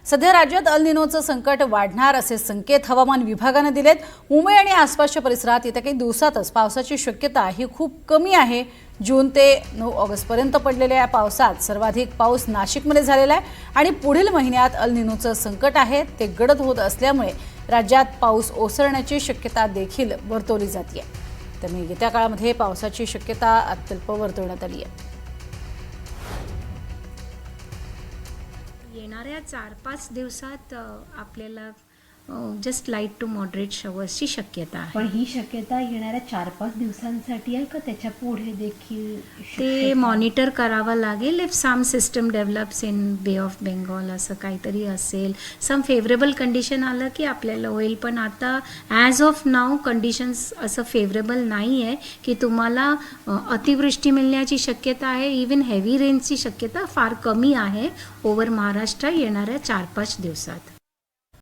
सध्या राज्यात अल निनोचं संकट वाढणार असे संकेत हवामान विभागाने दिलेत। मुंबई आणि आसपासच्या परिसरात येत्या काही दिवसातच पावसाची शक्यता ही खूप कमी आहे। जून ते 9 ऑगस्टपर्यंत पडलेल्या या पावसात सर्वाधिक पाऊस नाशिकमध्ये झालेला आहे आणि पुढील महिन्यात अल निनोचं संकट आहे ते गडद होत असल्यामुळे राज्यात पाऊस ओसरण्याची शक्यता देखील वर्तवली जाते। त्यामुळे येत्या काळामध्ये पावसाची शक्यता अत्यल्प वर्तवण्यात आली आहे। येणाऱ्या 4-5 दिवसात आपल्याला जस्ट लाईट टू मॉडरेट शॉवर्सची शक्यता आहे। पण ही शक्यता येणाऱ्या 4-5 दिवसांसाठी आहे का त्याच्या पुढे देखील ते मॉनिटर करावं लागेल। If some system develops in bay of Bengal असं काहीतरी असेल, सम फेवरेबल कंडिशन आलं की आपल्याला होईल। पण आता ॲज ऑफ नाऊ कंडिशन्स असं फेवरेबल नाही आहे की तुम्हाला अतिवृष्टी मिळण्याची शक्यता आहे। इवन हेवी रेनची शक्यता फार कमी आहे ओव्हर महाराष्ट्र येणाऱ्या 4-5 दिवसात।